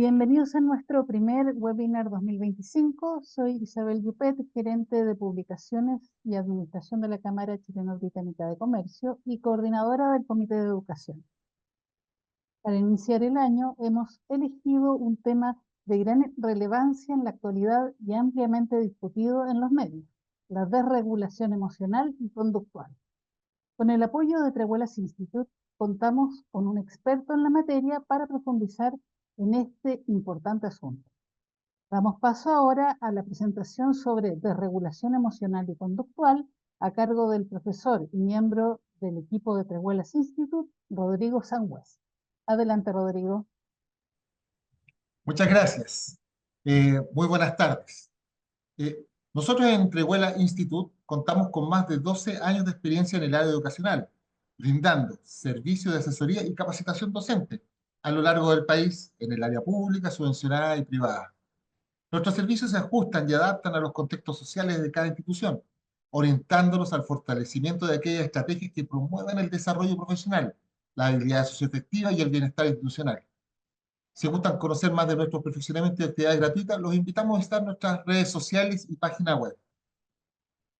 Bienvenidos a nuestro primer webinar 2025. Soy Isabel Yupet, gerente de publicaciones y administración de la Cámara Chileno-Británica de Comercio y coordinadora del Comité de Educación. Para iniciar el año hemos elegido un tema de gran relevancia en la actualidad y ampliamente discutido en los medios: la desregulación emocional y conductual. Con el apoyo de Treguelas Institute contamos con un experto en la materia para profundizar en este importante asunto. Damos paso ahora a la presentación sobre desregulación emocional y conductual a cargo del profesor y miembro del equipo de Treguelas Institute, Rodrigo Sangüesa. Adelante, Rodrigo. Muchas gracias. Muy buenas tardes. Nosotros en Treguelas Institute contamos con más de 12 años de experiencia en el área educacional, brindando servicios de asesoría y capacitación docente a lo largo del país en el área pública, subvencionada y privada. Nuestros servicios se ajustan y adaptan a los contextos sociales de cada institución, orientándolos al fortalecimiento de aquellas estrategias que promuevan el desarrollo profesional, la habilidad socioafectiva y el bienestar institucional. Si gustan conocer más de nuestro perfeccionamiento y actividades gratuitas, los invitamos a visitar nuestras redes sociales y página web.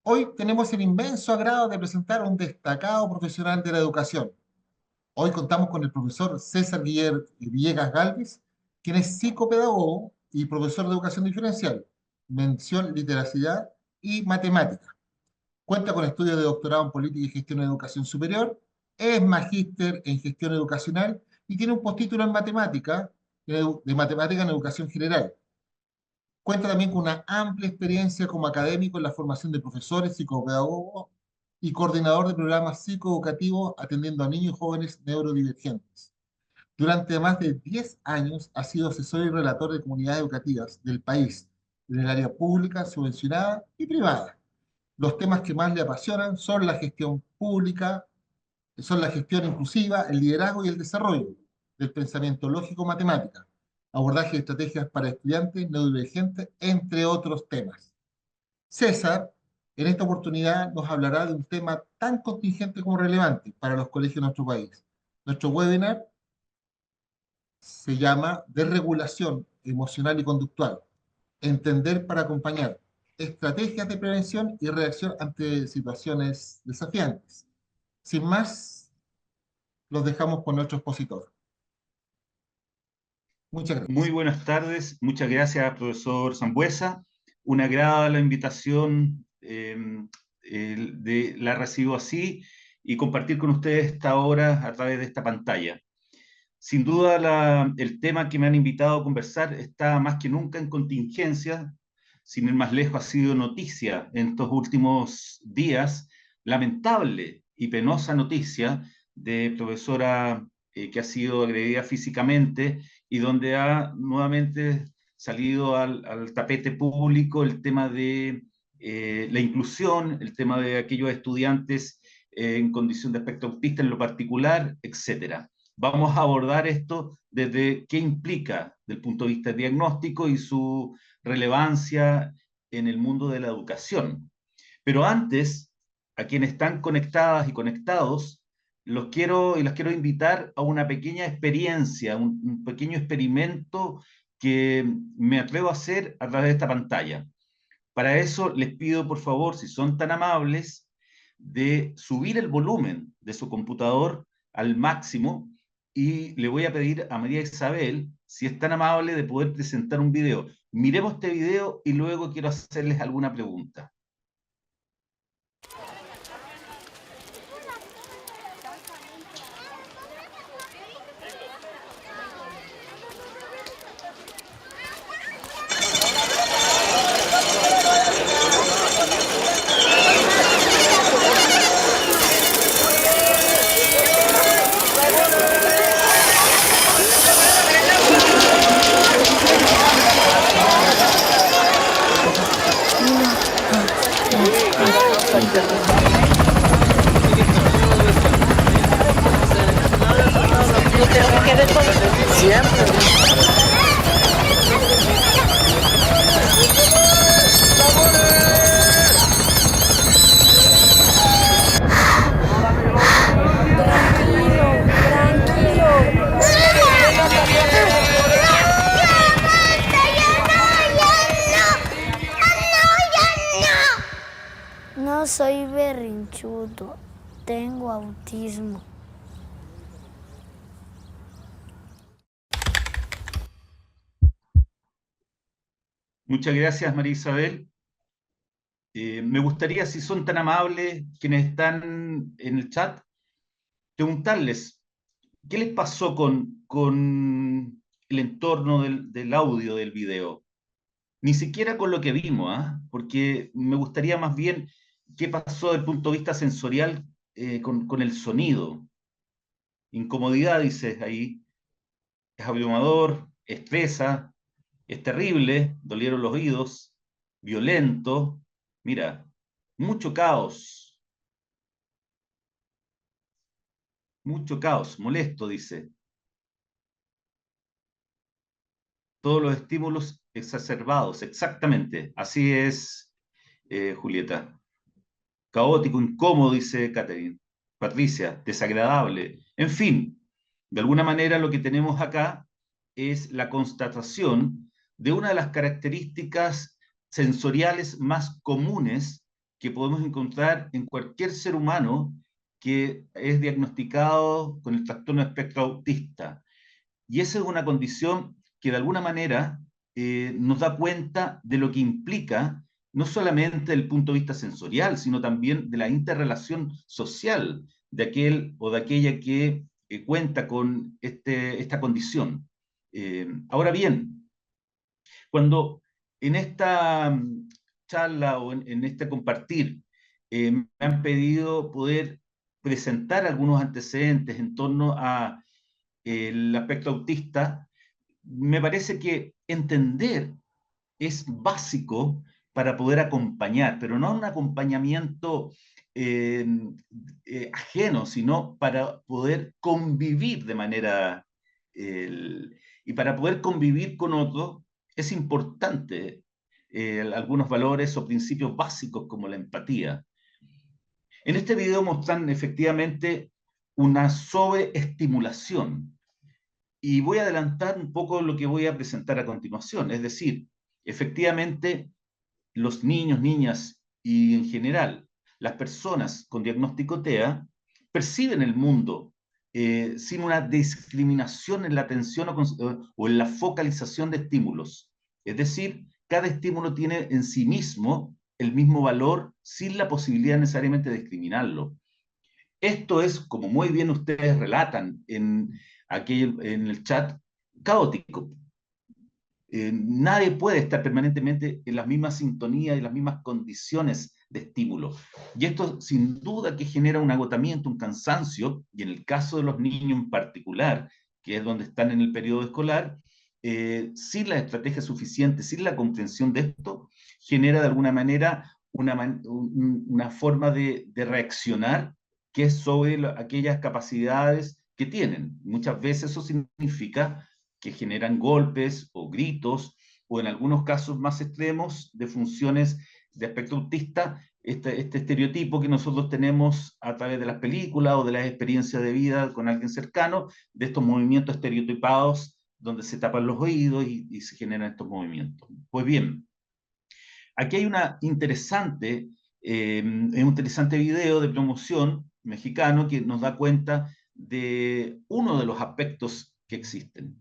Hoy tenemos el inmenso agrado de presentar a un destacado profesional de la educación. Hoy contamos con el profesor César Villegas Gálvez, quien es psicopedagogo y profesor de educación diferencial, mención literacidad y matemática. Cuenta con estudios de doctorado en política y gestión en educación superior, es magíster en gestión educacional y tiene un postítulo en matemática, de matemática en educación general. Cuenta también con una amplia experiencia como académico en la formación de profesores, psicopedagogos y coordinador de programas psicoeducativos atendiendo a niños y jóvenes neurodivergentes. Durante más de 10 años ha sido asesor y relator de comunidades educativas del país, en el área pública, subvencionada y privada. Los temas que más le apasionan son la gestión pública, son la gestión inclusiva, el liderazgo y el desarrollo del pensamiento lógico-matemática, abordaje de estrategias para estudiantes neurodivergentes, entre otros temas. César, en esta oportunidad, nos hablará de un tema tan contingente como relevante para los colegios de nuestro país. Nuestro webinar se llama Desregulación emocional y conductual. Entender para acompañar. Estrategias de prevención y reacción ante situaciones desafiantes. Sin más, los dejamos con nuestro expositor. Muchas gracias. Muy buenas tardes. Muchas gracias, profesor Sangüesa. Una agrada la invitación, la recibo así, y compartir con ustedes esta hora a través de esta pantalla. Sin duda, el tema que me han invitado a conversar está más que nunca en contingencia. Sin ir más lejos, ha sido noticia en estos últimos días, lamentable y penosa noticia de profesora que ha sido agredida físicamente y donde ha nuevamente salido al tapete público el tema de la inclusión, el tema de aquellos estudiantes en condición de espectro autista en lo particular, etc. Vamos a abordar esto desde qué implica, desde el punto de vista diagnóstico y su relevancia en el mundo de la educación. Pero antes, a quienes están conectadas y conectados, las quiero invitar a una pequeña experiencia, un pequeño experimento que me atrevo a hacer a través de esta pantalla. Para eso les pido, por favor, si son tan amables, de subir el volumen de su computador al máximo, y le voy a pedir a María Isabel, si es tan amable, de poder presentar un video. Miremos este video y luego quiero hacerles alguna pregunta. ayudo. Tengo autismo. Muchas gracias, María Isabel. Me gustaría, si son tan amables, quienes están en el chat, preguntarles, ¿qué les pasó con el entorno del audio del video? Ni siquiera con lo que vimos, ¿ah? Porque me gustaría más bien qué pasó desde el punto de vista sensorial con el sonido. Incomodidad, dices ahí, es abrumador, es pesa, es terrible, dolieron los oídos, violento, mira, mucho caos, molesto, dice. Todos los estímulos exacerbados, exactamente, así es, Julieta. Caótico, incómodo, dice Catherine. Patricia, desagradable. En fin, de alguna manera lo que tenemos acá es la constatación de una de las características sensoriales más comunes que podemos encontrar en cualquier ser humano que es diagnosticado con el trastorno de espectro autista. Y esa es una condición que de alguna manera nos da cuenta de lo que implica, no solamente desde el punto de vista sensorial, sino también de la interrelación social de aquel o de aquella que cuenta con esta condición. Ahora bien, cuando en esta charla o en este compartir me han pedido poder presentar algunos antecedentes en torno a el aspecto autista, me parece que entender es básico para poder acompañar, pero no un acompañamiento eh, ajeno, sino para poder convivir de manera... y para poder convivir con otros es importante algunos valores o principios básicos como la empatía. En este video muestran efectivamente una sobreestimulación. Y voy a adelantar un poco lo que voy a presentar a continuación. Es decir, efectivamente, los niños, niñas y en general las personas con diagnóstico TEA perciben el mundo sin una discriminación en la atención o en la focalización de estímulos. Es decir, cada estímulo tiene en sí mismo el mismo valor sin la posibilidad necesariamente de discriminarlo. Esto es, como muy bien ustedes relatan en el chat, caótico. Nadie puede estar permanentemente en las mismas sintonías y las mismas condiciones de estímulo. Y esto sin duda que genera un agotamiento, un cansancio, y en el caso de los niños en particular, que es donde están en el periodo escolar, sin la estrategia suficiente, sin la comprensión de esto, genera de alguna manera una forma de reaccionar que es sobre aquellas capacidades que tienen. Muchas veces eso significa que generan golpes o gritos, o en algunos casos más extremos de funciones de aspecto autista, este estereotipo que nosotros tenemos a través de las películas o de las experiencias de vida con alguien cercano, de estos movimientos estereotipados donde se tapan los oídos y se generan estos movimientos. Pues bien, aquí hay un interesante video de promoción mexicano que nos da cuenta de uno de los aspectos que existen.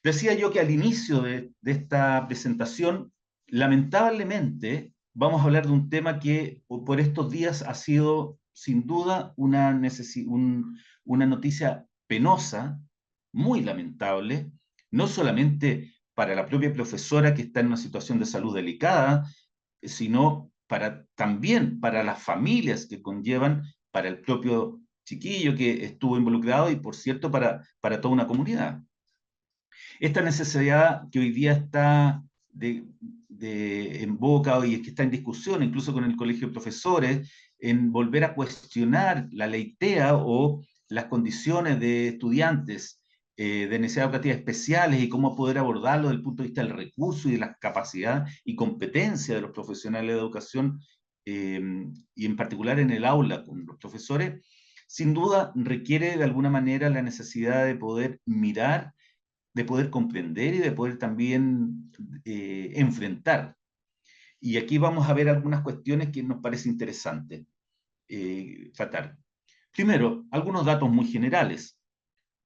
Decía yo que al inicio de esta presentación, lamentablemente, vamos a hablar de un tema que por estos días ha sido sin duda una noticia penosa, muy lamentable, no solamente para la propia profesora que está en una situación de salud delicada, sino también para las familias que conllevan, para el propio chiquillo que estuvo involucrado y, por cierto, para toda una comunidad. Esta necesidad que hoy día está en boca y que está en discusión, incluso con el Colegio de Profesores, en volver a cuestionar la ley TEA o las condiciones de estudiantes de necesidades educativas especiales y cómo poder abordarlo desde el punto de vista del recurso y de la capacidad y competencia de los profesionales de educación, y en particular en el aula con los profesores, sin duda requiere de alguna manera la necesidad de poder mirar, de poder comprender y de poder también enfrentar. Y aquí vamos a ver algunas cuestiones que nos parecen interesantes. tratar. Primero, algunos datos muy generales.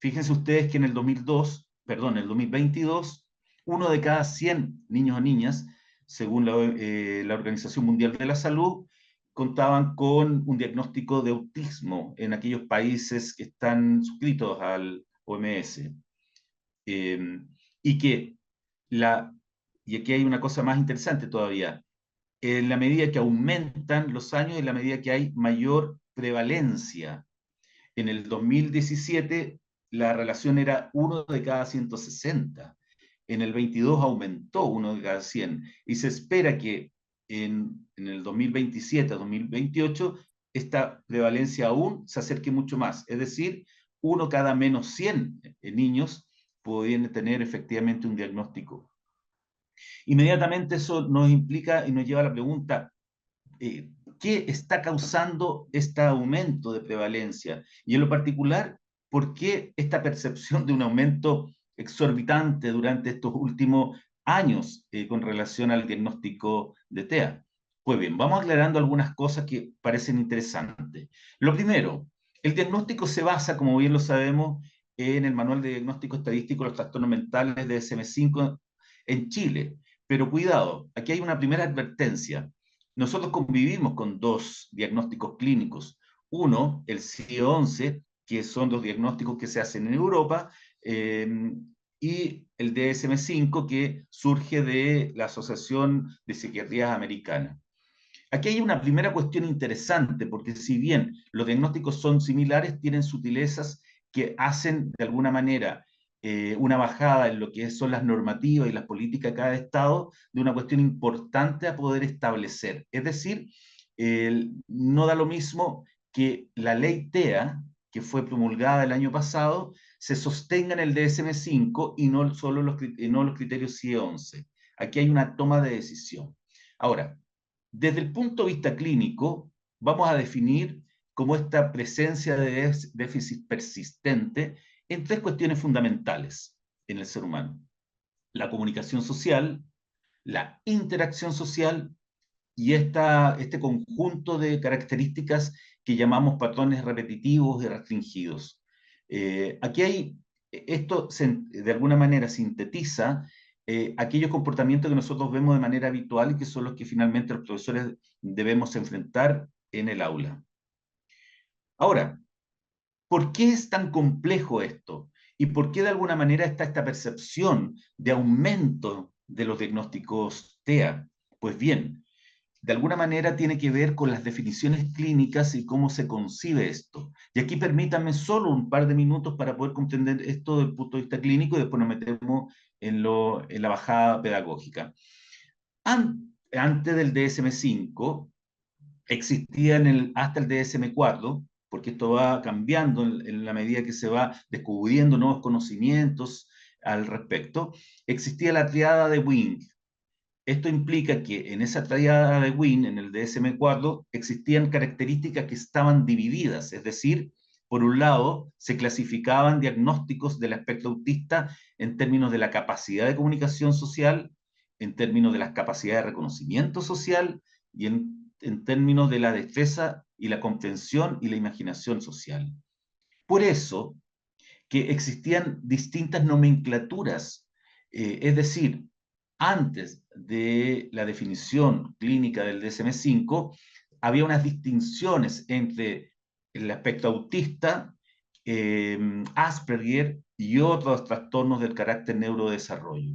Fíjense ustedes que en el 2022, uno de cada 100 niños o niñas, según la Organización Mundial de la Salud, contaban con un diagnóstico de autismo en aquellos países que están suscritos al OMS. Y que y aquí hay una cosa más interesante todavía. En la medida que aumentan los años, en la medida que hay mayor prevalencia. En el 2017 la relación era 1 de cada 160. En el 22 aumentó 1 de cada 100. Y se espera que en el 2027 a 2028 esta prevalencia aún se acerque mucho más. Es decir, 1 cada menos 100 niños podrían tener efectivamente un diagnóstico. Inmediatamente eso nos implica y nos lleva a la pregunta, ¿qué está causando este aumento de prevalencia? Y en lo particular, ¿por qué esta percepción de un aumento exorbitante durante estos últimos años con relación al diagnóstico de TEA? Pues bien, vamos aclarando algunas cosas que parecen interesantes. Lo primero, el diagnóstico se basa, como bien lo sabemos, en el Manual de Diagnóstico Estadístico de los Trastornos Mentales de DSM-5 en Chile. Pero cuidado, aquí hay una primera advertencia. Nosotros convivimos con dos diagnósticos clínicos. Uno, el CIE-11, que son los diagnósticos que se hacen en Europa, y el DSM-5, que surge de la Asociación de Psiquiatría Americana. Aquí hay una primera cuestión interesante, porque si bien los diagnósticos son similares, tienen sutilezas que hacen de alguna manera una bajada en lo que son las normativas y las políticas de cada estado de una cuestión importante a poder establecer. Es decir, no da lo mismo que la ley TEA, que fue promulgada el año pasado, se sostenga en el DSM-5 y no solo los criterios CIE-11. Aquí hay una toma de decisión. Ahora, desde el punto de vista clínico, vamos a definir como esta presencia de déficit persistente en tres cuestiones fundamentales en el ser humano: la comunicación social, la interacción social y este conjunto de características que llamamos patrones repetitivos y restringidos. Esto de alguna manera sintetiza aquellos comportamientos que nosotros vemos de manera habitual y que son los que finalmente los profesores debemos enfrentar en el aula. Ahora, ¿por qué es tan complejo esto? ¿Y por qué de alguna manera está esta percepción de aumento de los diagnósticos TEA? Pues bien, de alguna manera tiene que ver con las definiciones clínicas y cómo se concibe esto. Y aquí permítanme solo un par de minutos para poder comprender esto desde el punto de vista clínico y después nos metemos en la bajada pedagógica. Antes del DSM-5 existía hasta el DSM-4, porque esto va cambiando en la medida que se va descubriendo nuevos conocimientos al respecto, existía la triada de Wing. Esto implica que en esa triada de Wing, en el DSM-4, existían características que estaban divididas, es decir, por un lado, se clasificaban diagnósticos del espectro autista en términos de la capacidad de comunicación social, en términos de las capacidades de reconocimiento social y en términos de la destreza y la comprensión y la imaginación social. Por eso que existían distintas nomenclaturas, es decir, antes de la definición clínica del DSM-5, había unas distinciones entre el aspecto autista, Asperger y otros trastornos del carácter neurodesarrollo.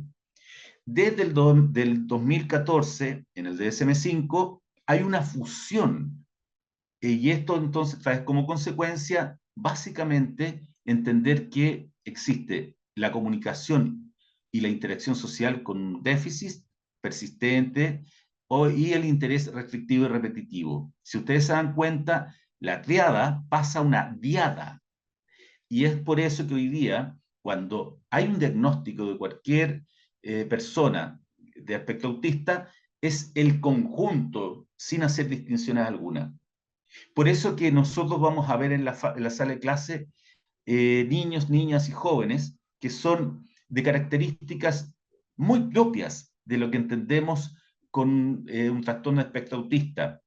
Desde el 2014, en el DSM-5, hay una fusión, y esto entonces trae como consecuencia, básicamente, entender que existe la comunicación y la interacción social con un déficit persistente y el interés restrictivo y repetitivo. Si ustedes se dan cuenta, la triada pasa a una diada. Y es por eso que hoy día, cuando hay un diagnóstico de cualquier persona de aspecto autista, es el conjunto, sin hacer distinciones alguna. Por eso que nosotros vamos a ver en la sala de clase niños, niñas y jóvenes que son de características muy propias de lo que entendemos con un trastorno de espectro autista.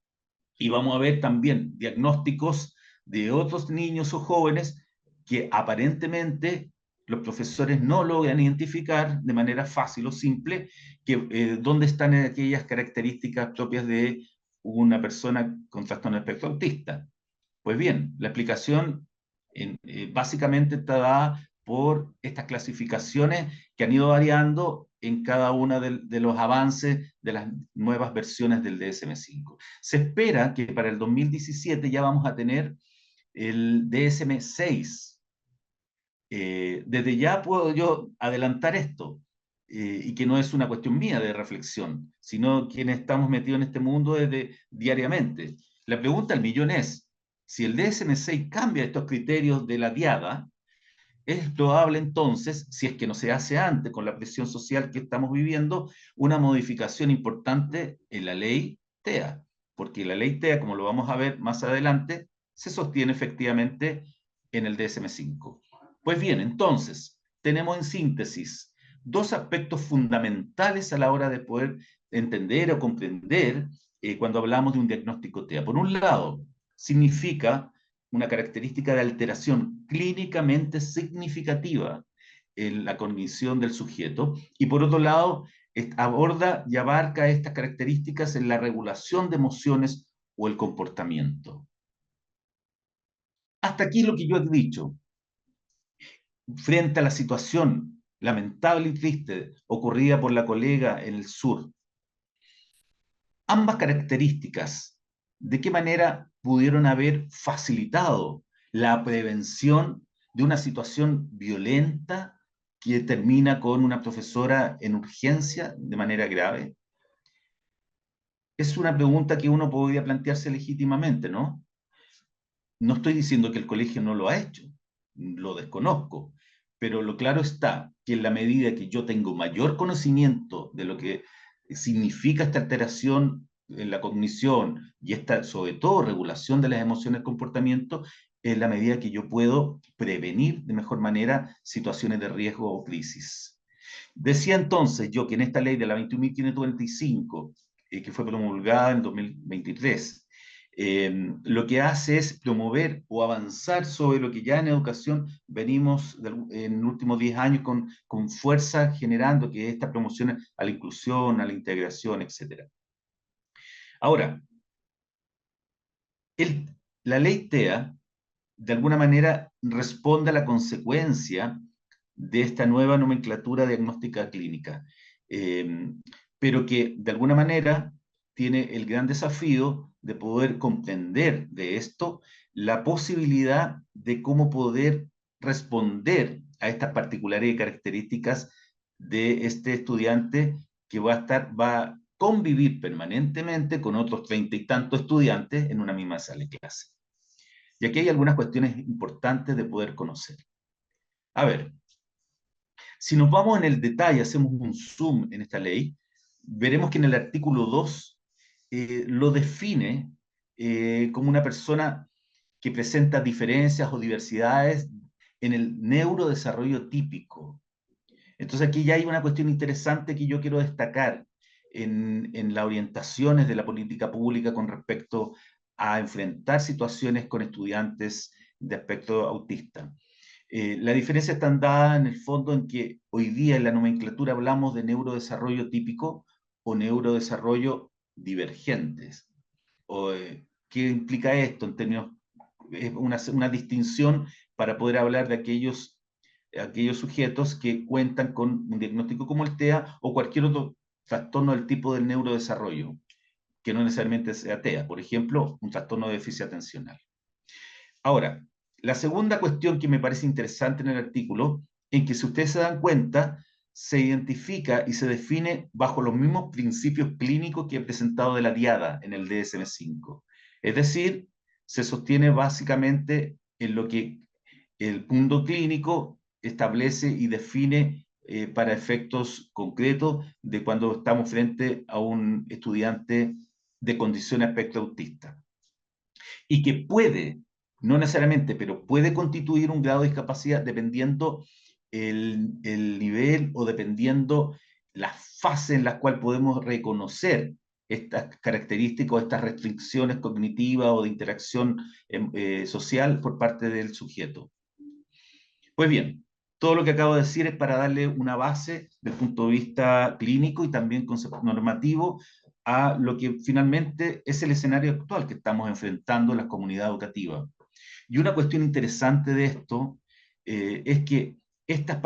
Y vamos a ver también diagnósticos de otros niños o jóvenes que aparentemente los profesores no logran identificar de manera fácil o simple dónde están aquellas características propias de una persona con trastorno de espectro autista. Pues bien, la explicación básicamente está dada por estas clasificaciones que han ido variando en cada uno de los avances de las nuevas versiones del DSM-5. Se espera que para el 2017 ya vamos a tener el DSM-6. Desde ya puedo yo adelantar esto, y que no es una cuestión mía de reflexión, sino quienes estamos metidos en este mundo desde diariamente. La pregunta del millón es, si el DSM-6 cambia estos criterios de la diada, es probable entonces, si es que no se hace antes con la presión social que estamos viviendo, una modificación importante en la ley TEA, porque la ley TEA, como lo vamos a ver más adelante, se sostiene efectivamente en el DSM-5. Pues bien, entonces, tenemos en síntesis dos aspectos fundamentales a la hora de poder entender o comprender cuando hablamos de un diagnóstico TEA. Por un lado, significa una característica de alteración clínicamente significativa en la cognición del sujeto, y por otro lado, aborda y abarca estas características en la regulación de emociones o el comportamiento. Hasta aquí lo que yo he dicho. Frente a la situación lamentable y triste ocurrida por la colega en el sur, ambas características, ¿de qué manera pudieron haber facilitado la prevención de una situación violenta que termina con una profesora en urgencia de manera grave? Es una pregunta que uno podría plantearse legítimamente, ¿no? No estoy diciendo que el colegio no lo ha hecho, lo desconozco, pero lo claro está que en la medida que yo tengo mayor conocimiento de lo que significa esta alteración en la cognición y esta, sobre todo, regulación de las emociones y el comportamiento, en la medida que yo puedo prevenir de mejor manera situaciones de riesgo o crisis. Decía entonces yo que en esta ley de la 21.545, que fue promulgada en 2023, lo que hace es promover o avanzar sobre lo que ya en educación venimos en los últimos 10 años con fuerza generando, que es esta promoción a la inclusión, a la integración, etc. Ahora, la ley TEA, de alguna manera, responde a la consecuencia de esta nueva nomenclatura diagnóstica clínica, pero que de alguna manera tiene el gran desafío de poder comprender de esto la posibilidad de cómo poder responder a estas particulares características de este estudiante que va a convivir permanentemente con otros 30 y tantos estudiantes en una misma sala de clase. Y aquí hay algunas cuestiones importantes de poder conocer. A ver, si nos vamos en el detalle, hacemos un zoom en esta ley, veremos que en el artículo 2 lo define como una persona que presenta diferencias o diversidades en el neurodesarrollo típico. Entonces aquí ya hay una cuestión interesante que yo quiero destacar en las orientaciones de la política pública con respecto a enfrentar situaciones con estudiantes de espectro autista. La diferencia está dada en el fondo en que hoy día en la nomenclatura hablamos de neurodesarrollo típico o neurodesarrollo divergentes. ¿Qué implica esto en términos? Es una distinción para poder hablar de aquellos sujetos que cuentan con un diagnóstico como el TEA o cualquier otro trastorno del tipo del neurodesarrollo, que no necesariamente sea TEA, por ejemplo, un trastorno de déficit atencional. Ahora, la segunda cuestión que me parece interesante en el artículo, en que si ustedes se dan cuenta, se identifica y se define bajo los mismos principios clínicos que he presentado de la diada en el DSM-5. Es decir, se sostiene básicamente en lo que el mundo clínico establece y define para efectos concretos de cuando estamos frente a un estudiante de condición espectro autista. Y que puede, no necesariamente, pero puede constituir un grado de discapacidad dependiendo el nivel o dependiendo la fase en la cual podemos reconocer estas características, estas restricciones cognitivas o de interacción social por parte del sujeto. Pues bien, todo lo que acabo de decir es para darle una base del punto de vista clínico y también normativo a lo que finalmente es el escenario actual que estamos enfrentando en la comunidad educativa. Y una cuestión interesante de esto es que estas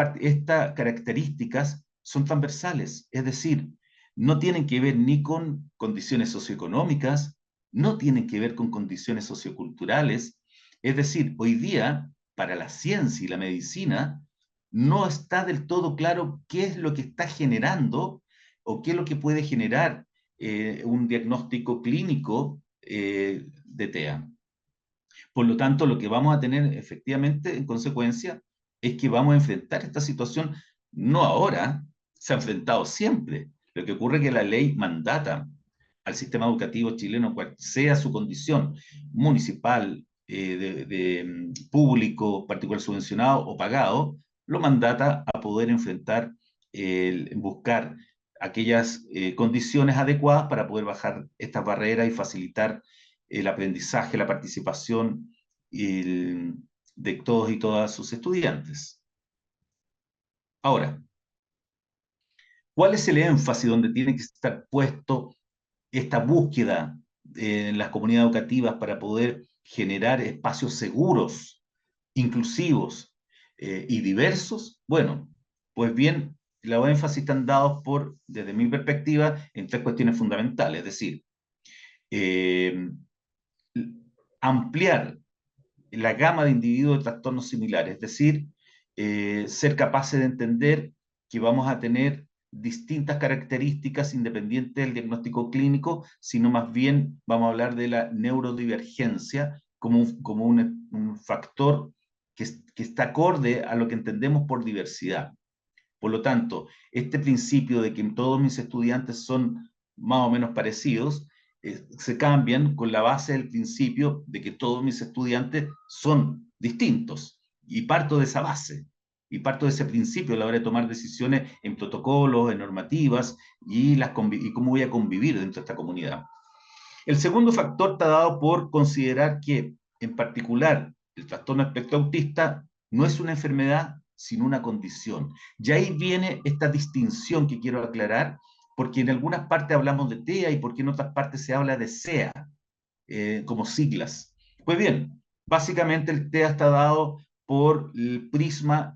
características son transversales, es decir, no tienen que ver ni con condiciones socioeconómicas, no tienen que ver con condiciones socioculturales, es decir, hoy día, para la ciencia y la medicina, no está del todo claro qué es lo que está generando o qué es lo que puede generar un diagnóstico clínico de TEA. Por lo tanto, lo que vamos a tener efectivamente en consecuencia es que vamos a enfrentar esta situación, no ahora, se ha enfrentado siempre. Lo que ocurre es que la ley mandata al sistema educativo chileno, cual sea su condición municipal, público, particular subvencionado o pagado, lo mandata a poder enfrentar, buscar aquellas condiciones adecuadas para poder bajar estas barreras y facilitar el aprendizaje, la participación de todos y todas sus estudiantes. Ahora, ¿cuál es el énfasis donde tiene que estar puesto esta búsqueda en las comunidades educativas para poder generar espacios seguros, inclusivos y diversos? Bueno, pues bien, los énfasis están dados desde mi perspectiva, en tres cuestiones fundamentales, es decir, ampliar la gama de individuos de trastornos similares, es decir, ser capaces de entender que vamos a tener distintas características independientes del diagnóstico clínico, sino más bien vamos a hablar de la neurodivergencia como un factor que está acorde a lo que entendemos por diversidad. Por lo tanto, este principio de que todos mis estudiantes son más o menos parecidos, se cambian con la base del principio de que todos mis estudiantes son distintos. Y parto de esa base, y parto de ese principio a la hora de tomar decisiones en protocolos, en normativas, y cómo voy a convivir dentro de esta comunidad. El segundo factor está dado por considerar que, en particular, el trastorno espectro autista no es una enfermedad, sino una condición. Y ahí viene esta distinción que quiero aclarar, porque en algunas partes hablamos de TEA y porque en otras partes se habla de SEA, como siglas. Pues bien, básicamente el TEA está dado por el prisma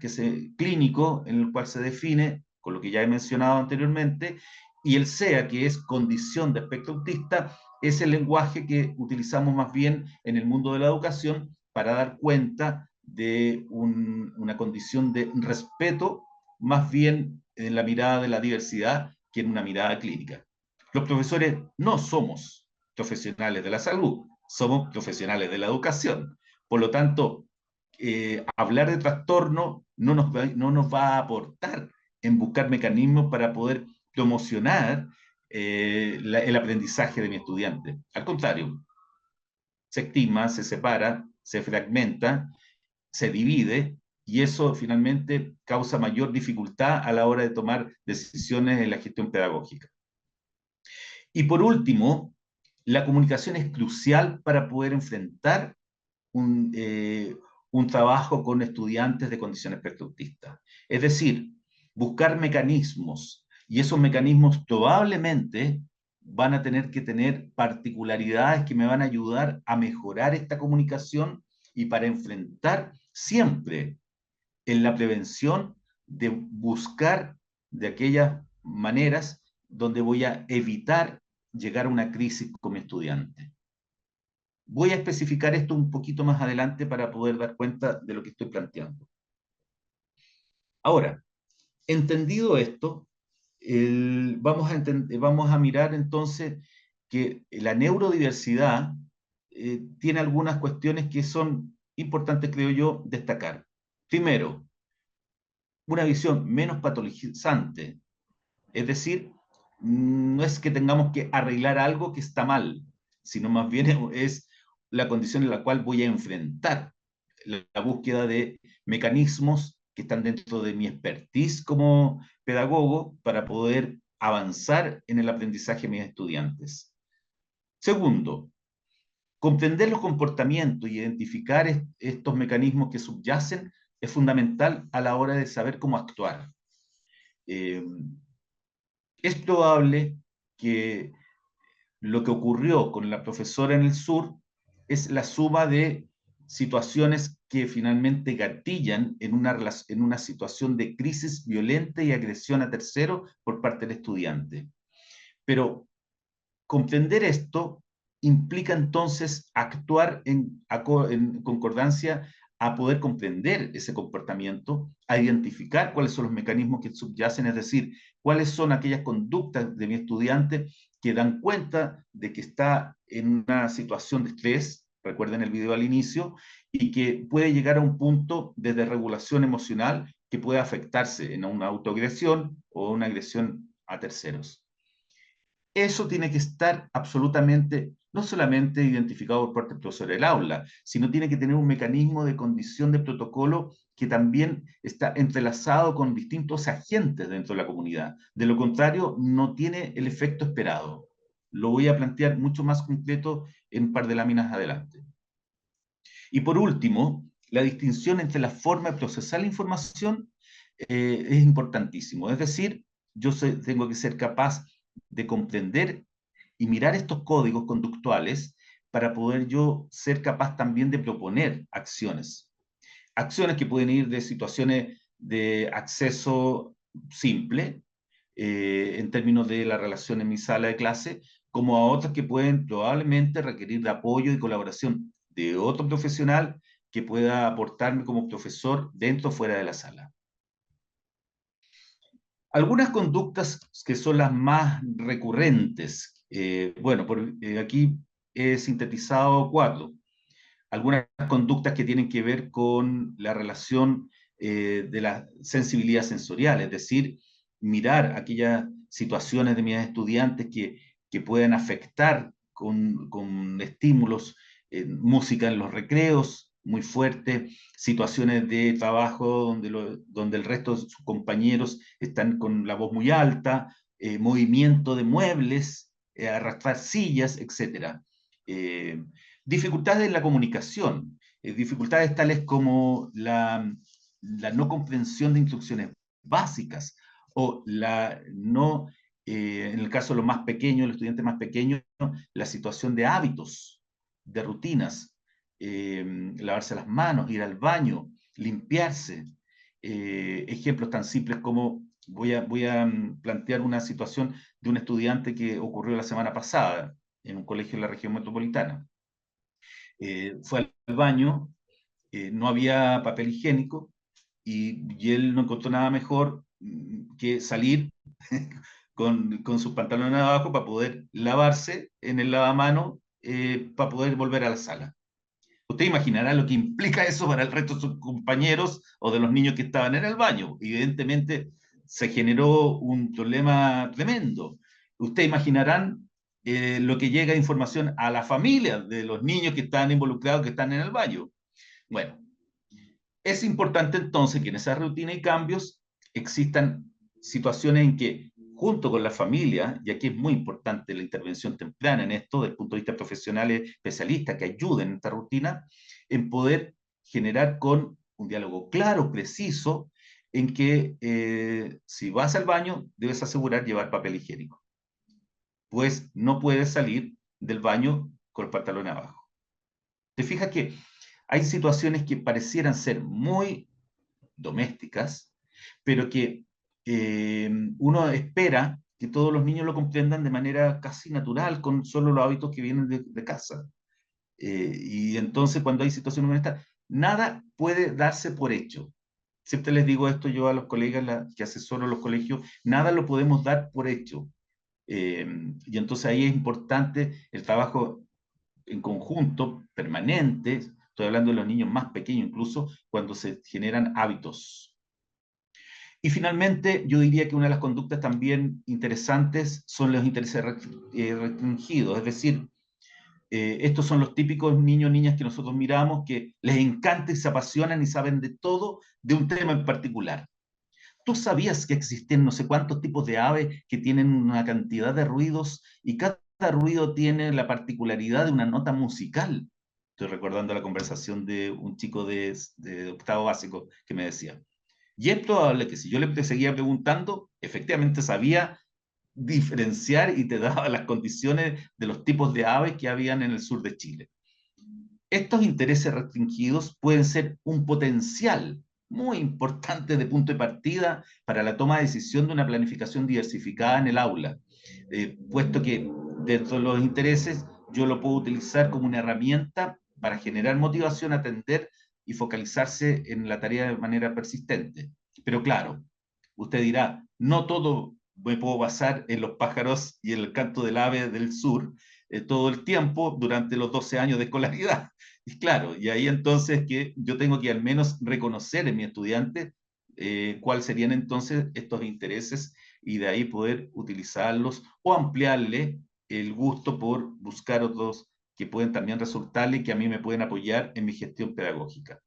clínico en el cual se define, con lo que ya he mencionado anteriormente, y el SEA, que es condición de espectro autista, es el lenguaje que utilizamos más bien en el mundo de la educación para dar cuenta de una condición de respeto, más bien en la mirada de la diversidad que en una mirada clínica. Los profesores no somos profesionales de la salud, somos profesionales de la educación. Por lo tanto, hablar de trastorno no nos va a aportar en buscar mecanismos para poder promocionar el aprendizaje de mi estudiante. Al contrario, se estigma, se separa, se fragmenta, se divide, y eso finalmente causa mayor dificultad a la hora de tomar decisiones en la gestión pedagógica. Y por último, la comunicación es crucial para poder enfrentar un trabajo con estudiantes de condiciones espectro-autistas. Es decir, buscar mecanismos, y esos mecanismos probablemente van a tener que tener particularidades que me van a ayudar a mejorar esta comunicación y para enfrentar siempre en la prevención de buscar de aquellas maneras donde voy a evitar llegar a una crisis como estudiante. Voy a especificar esto un poquito más adelante para poder dar cuenta de lo que estoy planteando. Ahora, entendido esto, vamos a mirar entonces que la neurodiversidad tiene algunas cuestiones que son importantes, creo yo, destacar. Primero, una visión menos patologizante, es decir, no es que tengamos que arreglar algo que está mal, sino más bien es la condición en la cual voy a enfrentar la búsqueda de mecanismos que están dentro de mi expertise como pedagogo para poder avanzar en el aprendizaje de mis estudiantes. Segundo, comprender los comportamientos y identificar estos mecanismos que subyacen es fundamental a la hora de saber cómo actuar. Es probable que lo que ocurrió con la profesora en el sur es la suma de situaciones que finalmente gatillan en una situación de crisis violenta y agresión a terceros por parte del estudiante. Pero comprender esto implica entonces actuar en concordancia a poder comprender ese comportamiento, a identificar cuáles son los mecanismos que subyacen, es decir, cuáles son aquellas conductas de mi estudiante que dan cuenta de que está en una situación de estrés, recuerden el video al inicio, y que puede llegar a un punto de desregulación emocional que puede afectarse en una autoagresión o una agresión a terceros. Eso tiene que estar absolutamente, no solamente identificado por parte del profesor del aula, sino tiene que tener un mecanismo de condición de protocolo que también está entrelazado con distintos agentes dentro de la comunidad. De lo contrario, no tiene el efecto esperado. Lo voy a plantear mucho más concreto en un par de láminas adelante. Y por último, la distinción entre la forma de procesar la información es importantísimo. Es decir, tengo que ser capaz de comprender y mirar estos códigos conductuales para poder yo ser capaz también de proponer acciones. Acciones que pueden ir de situaciones de acceso simple, en términos de la relación en mi sala de clase, como a otras que pueden probablemente requerir de apoyo y colaboración de otro profesional que pueda aportarme como profesor dentro o fuera de la sala. Algunas conductas que son las más recurrentes, aquí he sintetizado 4. Algunas conductas que tienen que ver con la relación de la sensibilidad sensorial, es decir, mirar aquellas situaciones de mis estudiantes que pueden afectar con estímulos, música en los recreos, muy fuerte, situaciones de trabajo donde el resto de sus compañeros están con la voz muy alta, movimiento de muebles, arrastrar sillas, etc. Dificultades en la comunicación, dificultades tales como la no comprensión de instrucciones básicas o en el caso de los más pequeños, los estudiantes más pequeños, la situación de hábitos, de rutinas, lavarse las manos, ir al baño, limpiarse. Ejemplos tan simples como voy a plantear una situación de un estudiante que ocurrió la semana pasada en un colegio en la región metropolitana. Fue al baño, no había papel higiénico y él no encontró nada mejor que salir con sus pantalones abajo para poder lavarse en el lavamanos para poder volver a la sala. Usted imaginará lo que implica eso para el resto de sus compañeros o de los niños que estaban en el baño. Evidentemente se generó un problema tremendo. Ustedes imaginarán lo que llega información a la familia de los niños que están involucrados, que están en el baño. Bueno, es importante entonces que en esa rutina y cambios existan situaciones en que, junto con la familia, y aquí es muy importante la intervención temprana en esto, desde el punto de vista profesional, especialistas que ayuden en esta rutina, en poder generar con un diálogo claro, preciso, en que si vas al baño, debes asegurar llevar papel higiénico. Pues no puedes salir del baño con el pantalón abajo. Te fijas que hay situaciones que parecieran ser muy domésticas, pero que uno espera que todos los niños lo comprendan de manera casi natural, con solo los hábitos que vienen de casa. Y entonces cuando hay situaciones como esta, nada puede darse por hecho. Siempre les digo esto yo a los colegas que asesoro los colegios, nada lo podemos dar por hecho. Y entonces ahí es importante el trabajo en conjunto, permanente, estoy hablando de los niños más pequeños incluso, cuando se generan hábitos. Y finalmente, yo diría que una de las conductas también interesantes son los intereses restringidos, es decir, estos son los típicos niños, niñas que nosotros miramos, que les encanta y se apasionan y saben de todo de un tema en particular. ¿Tú sabías que existen no sé cuántos tipos de aves que tienen una cantidad de ruidos y cada ruido tiene la particularidad de una nota musical? Estoy recordando la conversación de un chico de octavo básico que me decía. Y es probable que si yo le seguía preguntando, efectivamente sabía diferenciar y te daba las condiciones de los tipos de aves que habían en el sur de Chile. Estos intereses restringidos pueden ser un potencial muy importante de punto de partida para la toma de decisión de una planificación diversificada en el aula, puesto que dentro de los intereses yo lo puedo utilizar como una herramienta para generar motivación, atender y focalizarse en la tarea de manera persistente. Pero claro, usted dirá, no todo me puedo basar en los pájaros y en el canto del ave del sur todo el tiempo durante los 12 años de escolaridad. Y claro, y ahí entonces que yo tengo que al menos reconocer en mi estudiante cuáles serían entonces estos intereses y de ahí poder utilizarlos o ampliarle el gusto por buscar otros que pueden también resultarle y que a mí me pueden apoyar en mi gestión pedagógica.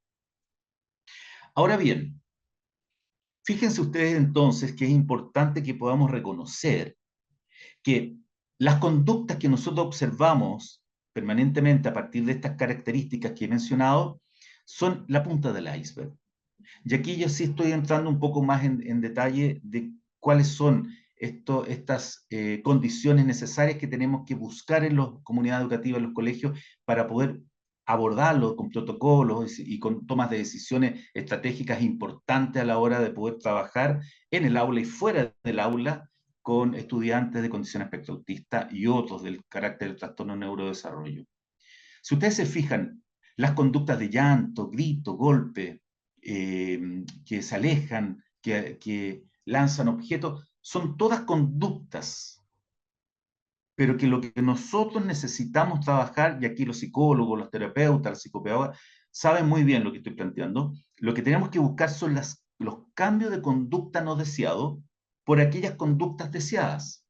Ahora bien, fíjense ustedes entonces que es importante que podamos reconocer que las conductas que nosotros observamos permanentemente a partir de estas características que he mencionado son la punta del iceberg. Y aquí yo sí estoy entrando un poco más en detalle de cuáles son estas condiciones necesarias que tenemos que buscar en las comunidades educativas, en los colegios, para poder abordarlo con protocolos y con tomas de decisiones estratégicas importantes a la hora de poder trabajar en el aula y fuera del aula con estudiantes de condición espectro autista y otros del carácter del trastorno de neurodesarrollo. Si ustedes se fijan, las conductas de llanto, grito, golpe, que se alejan, que lanzan objetos, son todas conductas, pero que lo que nosotros necesitamos trabajar, y aquí los psicólogos, los terapeutas, los psicopedagogas, saben muy bien lo que estoy planteando, lo que tenemos que buscar son los cambios de conducta no deseados por aquellas conductas deseadas.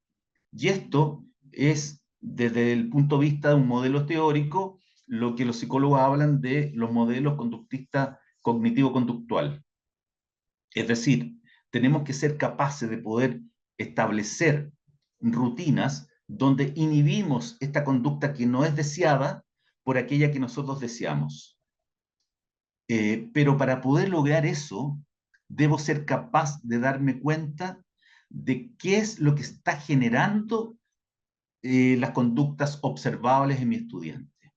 Y esto es, desde el punto de vista de un modelo teórico, lo que los psicólogos hablan de los modelos conductistas cognitivo-conductual. Es decir, tenemos que ser capaces de poder establecer rutinas donde inhibimos esta conducta que no es deseada por aquella que nosotros deseamos. Pero para poder lograr eso, debo ser capaz de darme cuenta de qué es lo que está generando las conductas observables en mi estudiante.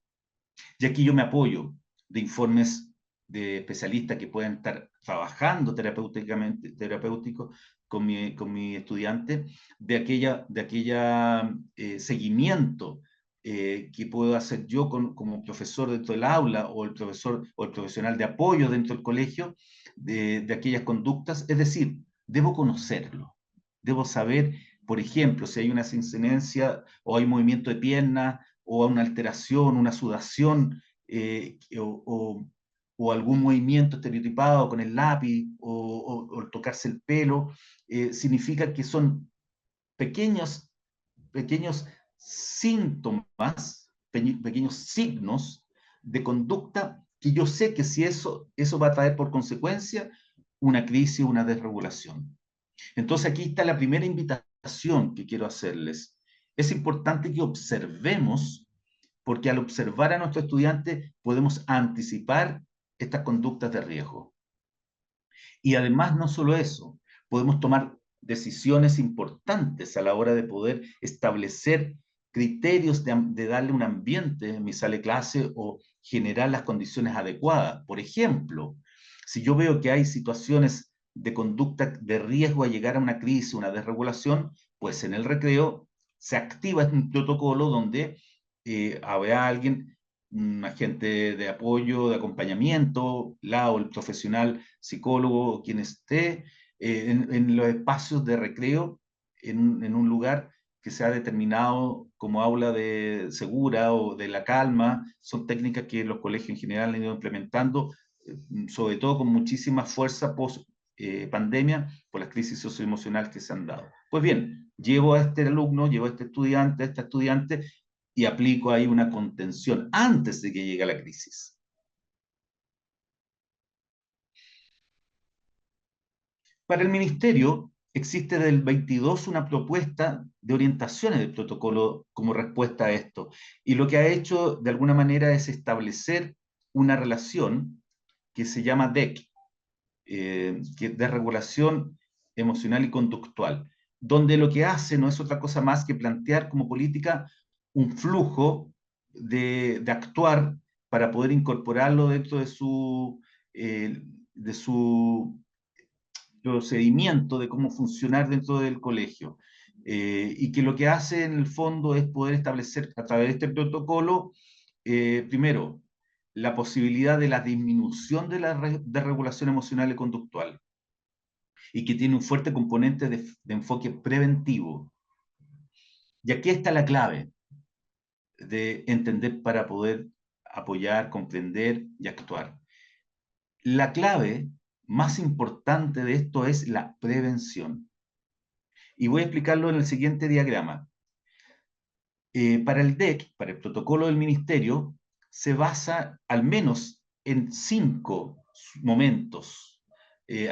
Y aquí yo me apoyo de informes de especialistas que pueden estar trabajando terapéuticos con mi estudiante, de aquella seguimiento que puedo hacer yo como profesor dentro del aula o el profesor o el profesional de apoyo dentro del colegio de aquellas conductas. Es decir, debo conocerlo, debo saber, por ejemplo, si hay una incidencia o hay movimiento de pierna o una alteración, una sudación o algún movimiento estereotipado con el lápiz o el tocarse el pelo, significa que son pequeños, pequeños síntomas, pequeños signos de conducta que yo sé que si eso va a traer por consecuencia una crisis, una desregulación. Entonces aquí está la primera invitación que quiero hacerles. Es importante que observemos, porque al observar a nuestros estudiantes podemos anticipar estas conductas de riesgo. Y además no solo eso, podemos tomar decisiones importantes a la hora de poder establecer criterios de darle un ambiente en mi sala de clase o generar las condiciones adecuadas. Por ejemplo, si yo veo que hay situaciones de conducta de riesgo a llegar a una crisis, una desregulación, pues en el recreo se activa un protocolo donde habrá alguien, un agente de apoyo, de acompañamiento, o el profesional psicólogo, quien esté en los espacios de recreo, en un lugar que se ha determinado como aula de segura o de la calma. Son técnicas que los colegios en general han ido implementando, sobre todo con muchísima fuerza post pandemia por las crisis socioemocionales que se han dado. Pues bien, llevo a este alumno, llevo a este estudiante, a esta estudiante y aplico ahí una contención antes de que llegue la crisis. Para el Ministerio existe desde el 22 una propuesta de orientaciones del protocolo como respuesta a esto. Y lo que ha hecho de alguna manera es establecer una relación que se llama DEC, de regulación emocional y conductual, donde lo que hace no es otra cosa más que plantear como política un flujo de actuar para poder incorporarlo dentro de su procedimiento de cómo funcionar dentro del colegio. Y que lo que hace en el fondo es poder establecer a través de este protocolo, primero, la posibilidad de la disminución de la regulación emocional y conductual, y que tiene un fuerte componente de enfoque preventivo. Y aquí está la clave de entender para poder apoyar, comprender y actuar. La clave más importante de esto es la prevención. Y voy a explicarlo en el siguiente diagrama. Para el DEC, para el protocolo del Ministerio, se basa al menos en 5 momentos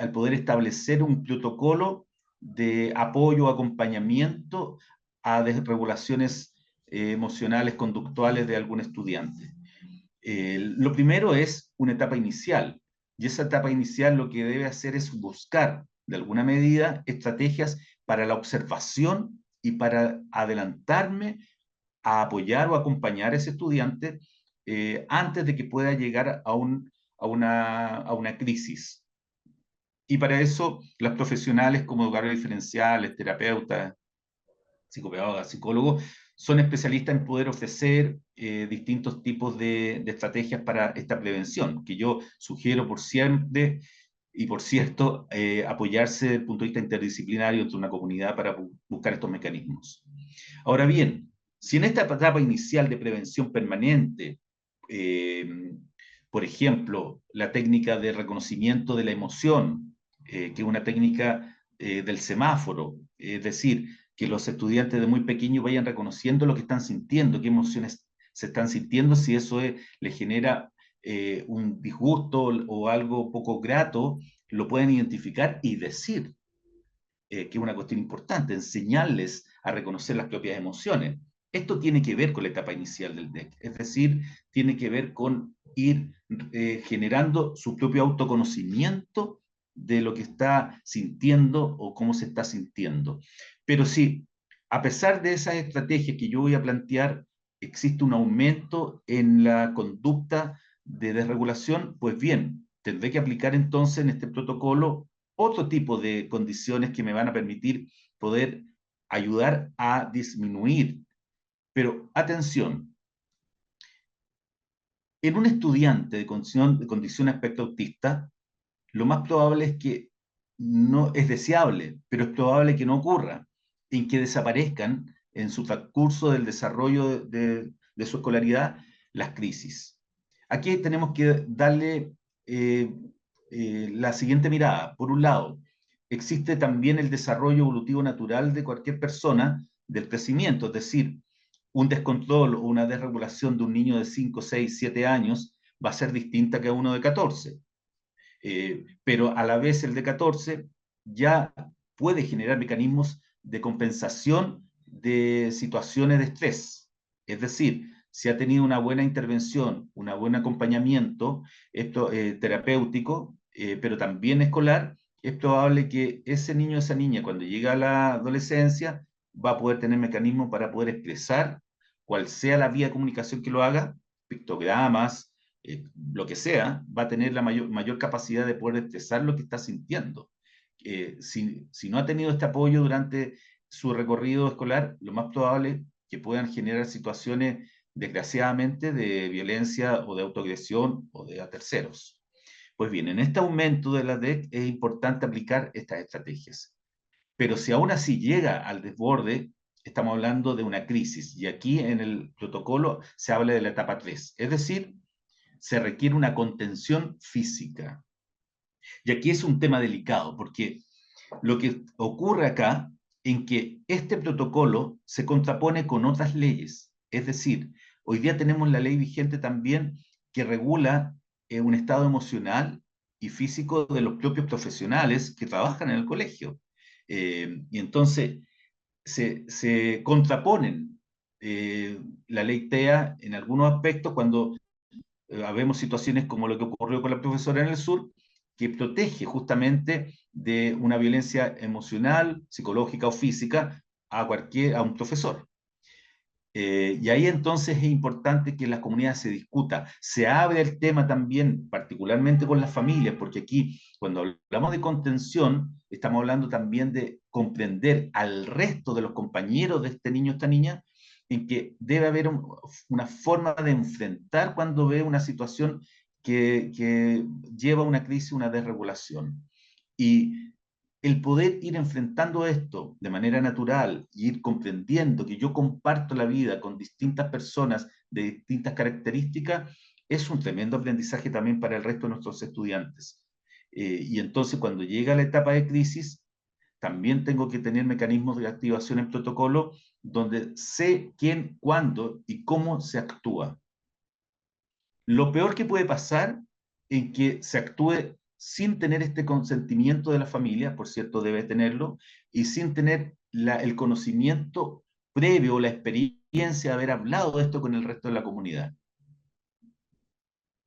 al poder establecer un protocolo de apoyo o acompañamiento a desregulaciones emocionales, conductuales de algún estudiante. Lo primero es una etapa inicial, y esa etapa inicial lo que debe hacer es buscar, de alguna medida, estrategias para la observación y para adelantarme a apoyar o acompañar a ese estudiante antes de que pueda llegar a una crisis. Y para eso, los profesionales como educadores diferenciales, terapeutas, psicopedagogas, psicólogos, son especialistas en poder ofrecer distintos tipos de estrategias para esta prevención, que yo sugiero por siempre y por cierto, apoyarse desde el punto de vista interdisciplinario entre una comunidad para buscar estos mecanismos. Ahora bien, si en esta etapa inicial de prevención permanente, por ejemplo, la técnica de reconocimiento de la emoción, que es una técnica del semáforo, es decir, que los estudiantes de muy pequeños vayan reconociendo lo que están sintiendo, qué emociones se están sintiendo, si eso les genera un disgusto o algo poco grato, lo pueden identificar y decir, que es una cuestión importante, enseñarles a reconocer las propias emociones. Esto tiene que ver con la etapa inicial del DEC, es decir, tiene que ver con ir generando su propio autoconocimiento de lo que está sintiendo o cómo se está sintiendo. Pero sí, a pesar de esas estrategias que yo voy a plantear, existe un aumento en la conducta de desregulación, pues bien, tendré que aplicar entonces en este protocolo otro tipo de condiciones que me van a permitir poder ayudar a disminuir. Pero atención, en un estudiante de condición aspecto autista, lo más probable es que no es deseable, pero es probable que no ocurra, en que desaparezcan en su transcurso del desarrollo de su escolaridad las crisis. Aquí tenemos que darle la siguiente mirada. Por un lado, existe también el desarrollo evolutivo natural de cualquier persona del crecimiento, es decir, un descontrol o una desregulación de un niño de 5, 6, 7 años va a ser distinta que a uno de 14. Pero a la vez el de 14 ya puede generar mecanismos de compensación de situaciones de estrés. Es decir, si ha tenido una buena intervención, un buen acompañamiento terapéutico, pero también escolar, es probable que ese niño o esa niña, cuando llega a la adolescencia, va a poder tener mecanismos para poder expresar cual sea la vía de comunicación que lo haga, pictogramas, lo que sea, va a tener la mayor capacidad de poder expresar lo que está sintiendo. Si no ha tenido este apoyo durante su recorrido escolar, lo más probable es que puedan generar situaciones, desgraciadamente, de violencia o de autoagresión o de a terceros. Pues bien, en este aumento de la DEC es importante aplicar estas estrategias. Pero si aún así llega al desborde, estamos hablando de una crisis. Y aquí en el protocolo se habla de la etapa 3, es decir, se requiere una contención física. Y aquí es un tema delicado, porque lo que ocurre acá en que este protocolo se contrapone con otras leyes. Es decir, hoy día tenemos la ley vigente también que regula un estado emocional y físico de los propios profesionales que trabajan en el colegio. Y entonces se contraponen la ley TEA en algunos aspectos cuando vemos situaciones como lo que ocurrió con la profesora en el sur, que protege justamente de una violencia emocional, psicológica o física a un profesor. Y ahí entonces es importante que en la comunidad se discuta, se abre el tema también, particularmente con las familias, porque aquí cuando hablamos de contención, estamos hablando también de comprender al resto de los compañeros de este niño o esta niña, en que debe haber una forma de enfrentar cuando ve una situación que lleva a una crisis, una desregulación. Y el poder ir enfrentando esto de manera natural y ir comprendiendo que yo comparto la vida con distintas personas de distintas características, es un tremendo aprendizaje también para el resto de nuestros estudiantes. Y entonces cuando llega la etapa de crisis, también tengo que tener mecanismos de activación en protocolo donde sé quién, cuándo y cómo se actúa. Lo peor que puede pasar es que se actúe sin tener este consentimiento de la familia, por cierto debe tenerlo, y sin tener el conocimiento previo o la experiencia de haber hablado de esto con el resto de la comunidad.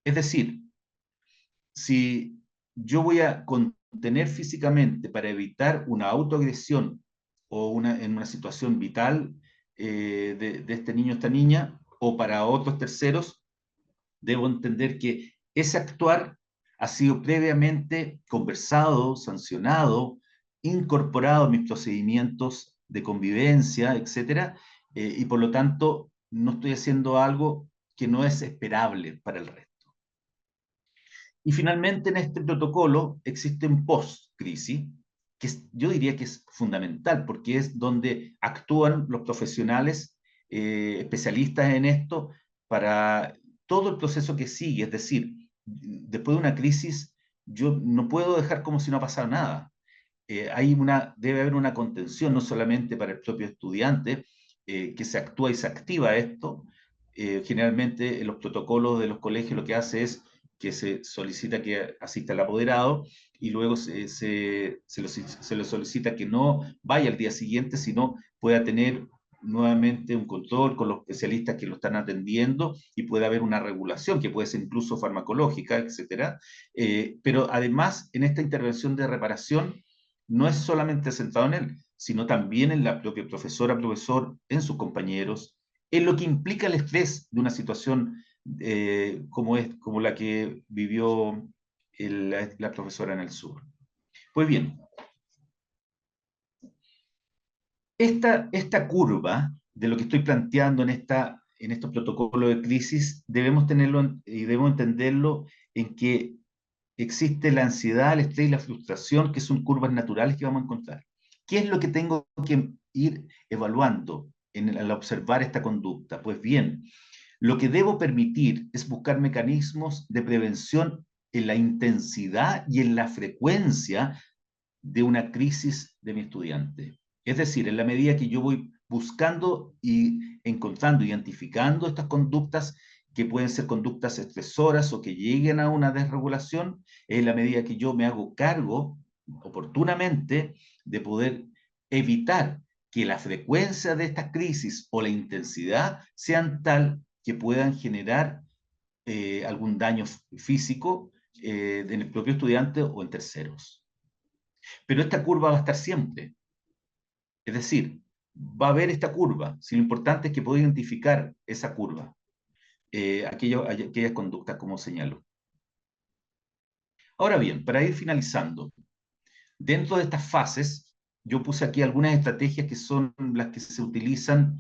Es decir, si yo voy a contener físicamente para evitar una autoagresión o en una situación vital de este niño o esta niña, o para otros terceros, debo entender que ese actuar ha sido previamente conversado, sancionado, incorporado en mis procedimientos de convivencia, etcétera, y por lo tanto no estoy haciendo algo que no es esperable para el resto. Y finalmente en este protocolo existe un post-crisis, que yo diría que es fundamental, porque es donde actúan los profesionales especialistas en esto para todo el proceso que sigue. Es decir, después de una crisis, yo no puedo dejar como si no pasara nada. Debe haber una contención, no solamente para el propio estudiante, que se actúa y se activa esto. Generalmente en los protocolos de los colegios lo que hace es que se solicita que asista el apoderado y luego se le solicita que no vaya al día siguiente, sino pueda tener nuevamente un control con los especialistas que lo están atendiendo y puede haber una regulación que puede ser incluso farmacológica, etcétera. Pero además, en esta intervención de reparación, no es solamente centrado en él, sino también en la propia profesora, profesor, en sus compañeros, en lo que implica el estrés de una situación como la que vivió la profesora en el sur. Pues bien, esta curva de lo que estoy planteando en estos protocolos de crisis, debemos tenerlo y debemos entenderlo en que existe la ansiedad, el estrés y la frustración, que son curvas naturales que vamos a encontrar. ¿Qué es lo que tengo que ir evaluando al observar esta conducta? Pues bien, lo que debo permitir es buscar mecanismos de prevención en la intensidad y en la frecuencia de una crisis de mi estudiante. Es decir, en la medida que yo voy buscando y encontrando, identificando estas conductas que pueden ser conductas estresoras o que lleguen a una desregulación, en la medida que yo me hago cargo oportunamente de poder evitar que la frecuencia de estas crisis o la intensidad sean tal que puedan generar algún daño físico en el propio estudiante o en terceros. Pero esta curva va a estar siempre. Es decir, va a haber esta curva, si lo importante es que pueda identificar esa curva, aquellas conductas como señalo. Ahora bien, para ir finalizando, dentro de estas fases, yo puse aquí algunas estrategias que son las que se utilizan,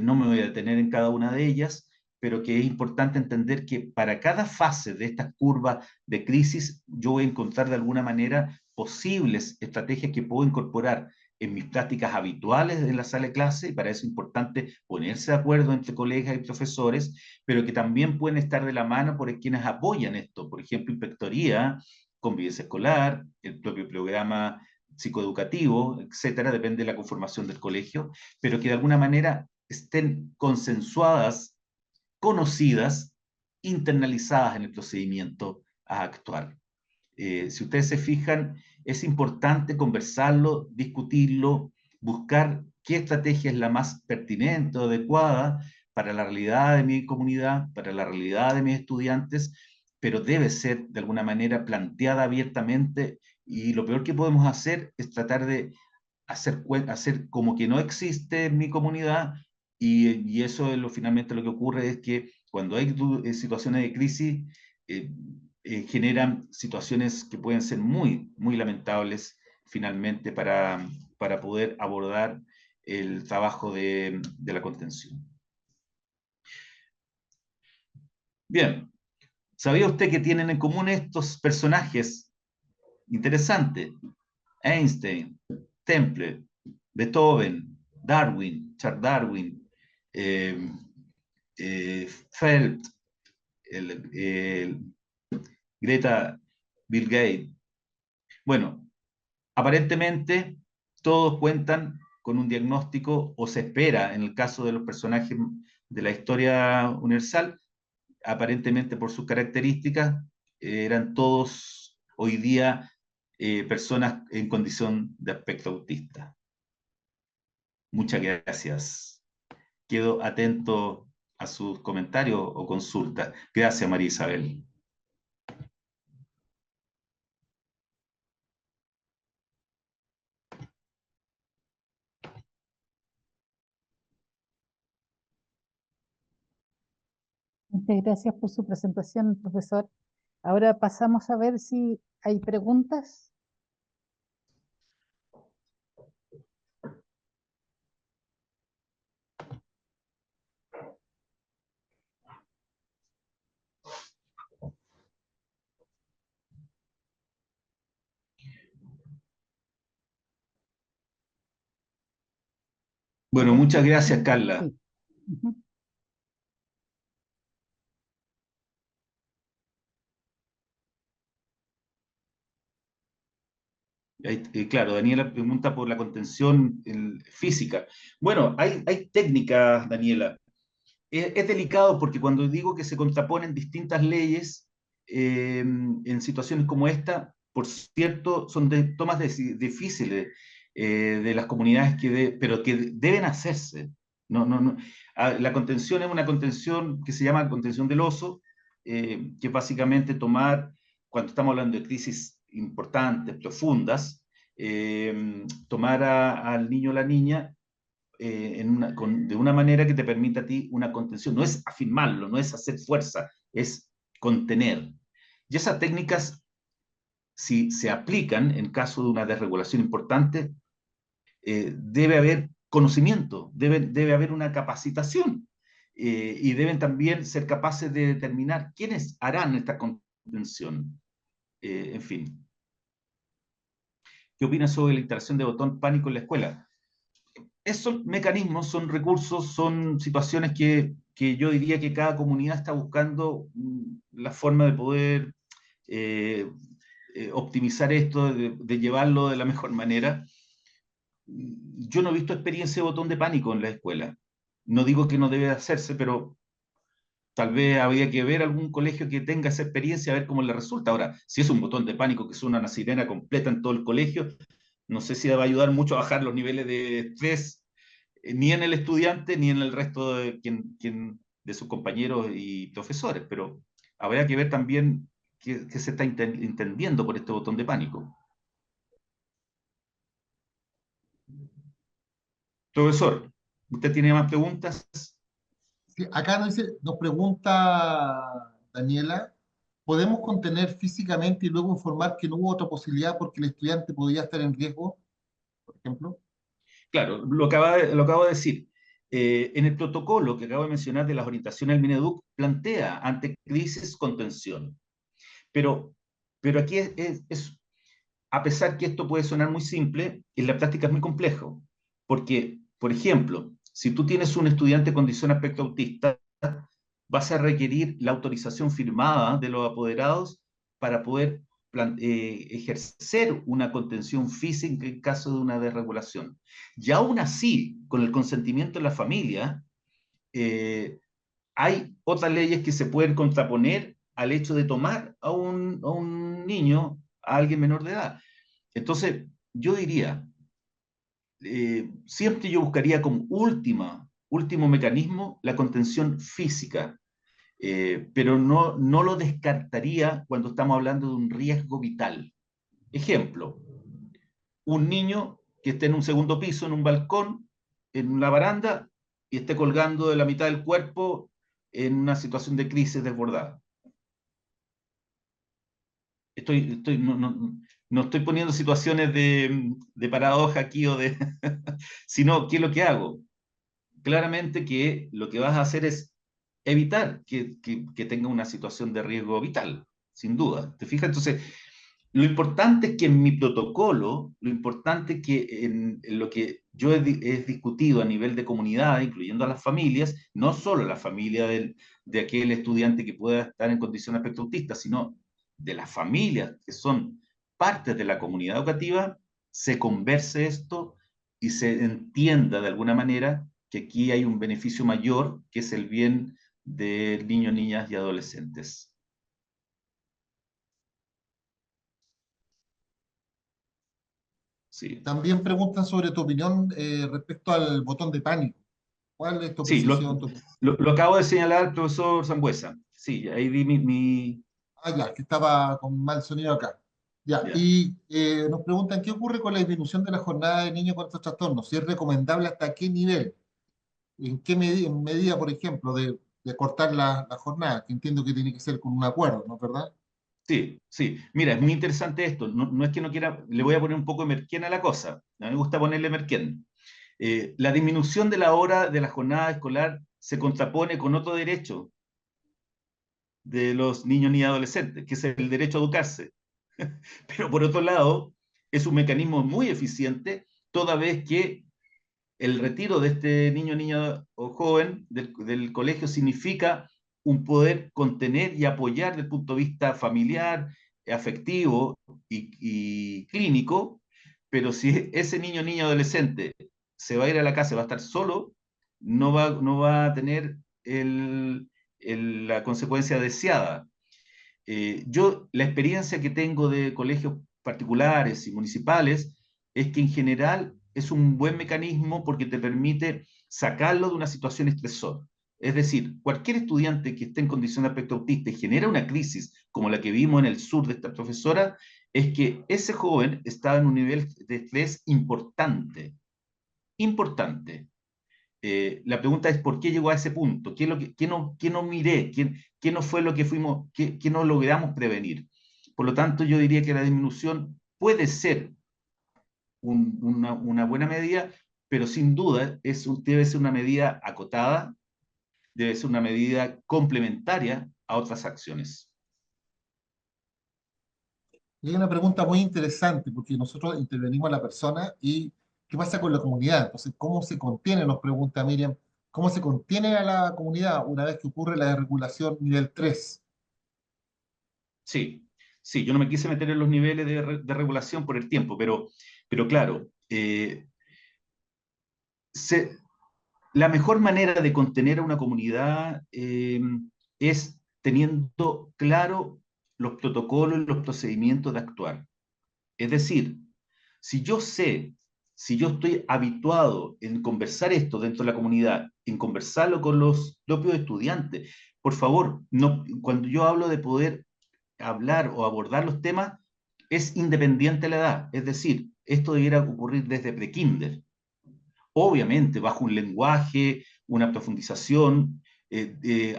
no me voy a detener en cada una de ellas, pero que es importante entender que para cada fase de esta curva de crisis, yo voy a encontrar de alguna manera posibles estrategias que puedo incorporar en mis prácticas habituales en la sala de clase, y para eso es importante ponerse de acuerdo entre colegas y profesores, pero que también pueden estar de la mano por quienes apoyan esto, por ejemplo, inspectoría, convivencia escolar, el propio programa psicoeducativo, etcétera, depende de la conformación del colegio, pero que de alguna manera estén consensuadas, conocidas, internalizadas en el procedimiento a actuar. Si ustedes se fijan, es importante conversarlo, discutirlo, buscar qué estrategia es la más pertinente o adecuada para la realidad de mi comunidad, para la realidad de mis estudiantes, pero debe ser de alguna manera planteada abiertamente, y lo peor que podemos hacer es tratar de hacer como que no existe en mi comunidad, y eso es finalmente lo que ocurre, es que cuando hay situaciones de crisis, eh, generan situaciones que pueden ser muy, muy lamentables finalmente para poder abordar el trabajo de la contención. Bien, ¿sabía usted que tienen en común estos personajes interesantes? Einstein, Temple, Beethoven, Darwin, Charles Darwin, eh, Felt, Greta, Bill Gates. Bueno, aparentemente todos cuentan con un diagnóstico, o se espera en el caso de los personajes de la historia universal, aparentemente por sus características, eran todos hoy día personas en condición de aspecto autista. Muchas gracias. Quedo atento a sus comentarios o consultas. Gracias, María Isabel. Muchas gracias por su presentación, profesor. Ahora pasamos a ver si hay preguntas. Bueno, muchas gracias, Carla. Sí. Ujú. Claro, Daniela pregunta por la contención física. Bueno, hay técnicas, Daniela. Es delicado porque cuando digo que se contraponen distintas leyes en situaciones como esta, por cierto, son tomas difíciles de las comunidades, pero que deben hacerse. No, no, no. La contención es una contención que se llama contención del oso, que es básicamente tomar, cuando estamos hablando de crisis importantes, profundas, tomar al niño o la niña de una manera que te permita a ti una contención. No es afirmarlo, no es hacer fuerza, es contener. Y esas técnicas, si se aplican en caso de una desregulación importante, debe haber conocimiento, debe haber una capacitación, y deben también ser capaces de determinar quiénes harán esta contención. En fin. ¿Qué opinas sobre la instalación de botón pánico en la escuela? Esos mecanismos son recursos, son situaciones que yo diría que cada comunidad está buscando la forma de poder eh, optimizar esto, de llevarlo de la mejor manera. Yo no he visto experiencia de botón de pánico en la escuela. No digo que no debe hacerse, pero tal vez habría que ver algún colegio que tenga esa experiencia, a ver cómo le resulta. Ahora, si es un botón de pánico que suena una sirena completa en todo el colegio, no sé si va a ayudar mucho a bajar los niveles de estrés, ni en el estudiante, ni en el resto de sus compañeros y profesores, pero habrá que ver también qué se está entendiendo por este botón de pánico. Profesor, ¿usted tiene más preguntas? Sí, acá nos pregunta Daniela, ¿podemos contener físicamente y luego informar que no hubo otra posibilidad porque el estudiante podía estar en riesgo, por ejemplo? Claro, lo acabo de decir. En el protocolo que acabo de mencionar de las orientaciones del Mineduc, plantea ante crisis contención. Pero, pero aquí a pesar que esto puede sonar muy simple, en la práctica es muy complejo. Porque, por ejemplo, si tú tienes un estudiante con condición aspecto autista, vas a requerir la autorización firmada de los apoderados para poder ejercer una contención física en caso de una desregulación. Y aún así, con el consentimiento de la familia, eh, hay otras leyes que se pueden contraponer al hecho de tomar a un niño a alguien menor de edad. Entonces, yo diría, siempre yo buscaría como último mecanismo la contención física, pero no lo descartaría cuando estamos hablando de un riesgo vital. Ejemplo, un niño que esté en un segundo piso, en un balcón, en una baranda, y esté colgando de la mitad del cuerpo en una situación de crisis desbordada. No estoy poniendo situaciones de paradoja aquí sino, ¿qué es lo que hago? Claramente que lo que vas a hacer es evitar que tenga una situación de riesgo vital, sin duda. ¿Te fijas? Entonces, lo importante es que en mi protocolo, lo importante es que en lo que yo he discutido a nivel de comunidad, incluyendo a las familias, no solo la familia de aquel estudiante que pueda estar en condición de aspecto autista, sino de las familias que son partes de la comunidad educativa, se converse esto y se entienda de alguna manera que aquí hay un beneficio mayor, que es el bien de niños, niñas y adolescentes. Sí. También preguntan sobre tu opinión respecto al botón de pánico. ¿Cuál es tu Sí, apreciación? lo acabo de señalar el profesor Sangüesa. Sí, ahí di mi. Ah, ya, que estaba con mal sonido acá. Ya, Ya. y nos preguntan qué ocurre con la disminución de la jornada de niños con estos trastornos. Si es recomendable hasta qué nivel, en qué en medida, por ejemplo, de cortar la jornada, que entiendo que tiene que ser con un acuerdo, ¿no es verdad? Sí, sí. Mira, es muy interesante esto. No es que no quiera, le voy a poner un poco de Merquén a la cosa. A mí me gusta ponerle Merquén. La disminución de la hora de la jornada escolar se contrapone con otro derecho de los niños y adolescentes, que es el derecho a educarse. Pero por otro lado, es un mecanismo muy eficiente toda vez que el retiro de este niño, niña o joven del colegio significa un poder contener y apoyar desde el punto de vista familiar, afectivo y clínico, pero si ese niño, niña, adolescente se va a ir a la casa y va a estar solo, no va a tener la consecuencia deseada. La experiencia que tengo de colegios particulares y municipales es que en general es un buen mecanismo porque te permite sacarlo de una situación estresor. Es decir, cualquier estudiante que esté en condición de aspecto autista y genera una crisis como la que vimos en el sur de esta profesora, es que ese joven estaba en un nivel de estrés importante, importante. La pregunta es por qué llegó a ese punto, qué no miré, qué no fue lo que fuimos, qué no logramos prevenir. Por lo tanto, yo diría que la disminución puede ser una buena medida, pero sin duda debe ser una medida acotada, debe ser una medida complementaria a otras acciones. Y hay una pregunta muy interesante, porque nosotros intervenimos a la persona y ¿qué pasa con la comunidad? Entonces, ¿cómo se contiene? Nos pregunta Miriam, ¿cómo se contiene a la comunidad una vez que ocurre la desregulación nivel 3? Sí, sí, yo no me quise meter en los niveles de regulación por el tiempo, pero claro, se, la mejor manera de contener a una comunidad es teniendo claro los protocolos y los procedimientos de actuar. Es decir, si yo sé, si yo estoy habituado en conversar esto dentro de la comunidad, en conversarlo con los propios estudiantes, por favor, no, cuando yo hablo de poder hablar o abordar los temas, es independiente de la edad. Es decir, esto debiera ocurrir desde prekinder, obviamente bajo un lenguaje, una profundización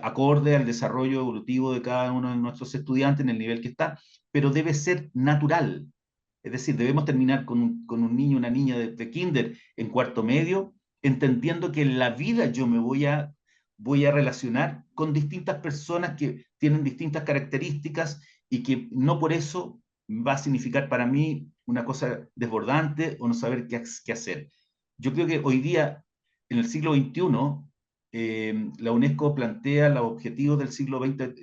acorde al desarrollo evolutivo de cada uno de nuestros estudiantes en el nivel que está, pero debe ser natural. Es decir, debemos terminar con un niño, una niña de kinder en cuarto medio, entendiendo que en la vida yo voy a relacionar con distintas personas que tienen distintas características y que no por eso va a significar para mí una cosa desbordante o no saber qué hacer. Yo creo que hoy día, en el siglo XXI, la UNESCO plantea los objetivos del siglo XX,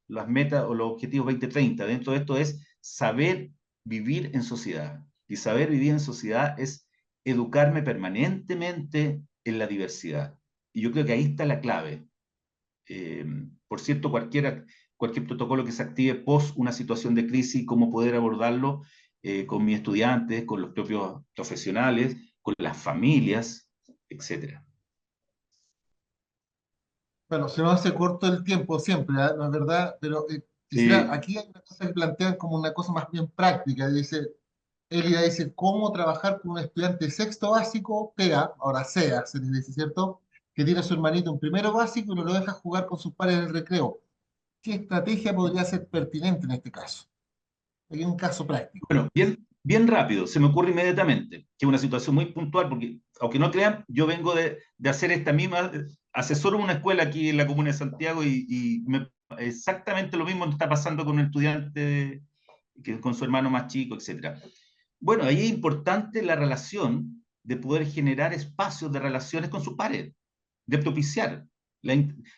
las metas o los objetivos 2030. Dentro de esto es saber vivir en sociedad. Y saber vivir en sociedad es educarme permanentemente en la diversidad. Y yo creo que ahí está la clave. Por cierto, cualquier protocolo que se active post una situación de crisis, cómo poder abordarlo con mis estudiantes, con los propios profesionales, con las familias, etcétera. Bueno, se nos hace corto el tiempo siempre, ¿ah? ¿No es verdad? Pero quisiera, Sí, aquí hay una cosa que plantean como una cosa más bien práctica. Dice, Elida dice, ¿cómo trabajar con un estudiante de sexto básico, PEA, ahora SEA, se les dice, ¿cierto? Que tiene a su hermanito en primero básico y no lo deja jugar con sus pares en el recreo. ¿Qué estrategia podría ser pertinente en este caso? Aquí hay un caso práctico. bueno, bien rápido, se me ocurre inmediatamente, que es una situación muy puntual, porque aunque no crean, yo vengo de hacer esta misma, asesoro una escuela aquí en la comuna de Santiago exactamente lo mismo está pasando con un estudiante que, con su hermano más chico, etcétera. Bueno, ahí es importante la relación de poder generar espacios de relaciones con sus pares, de propiciar.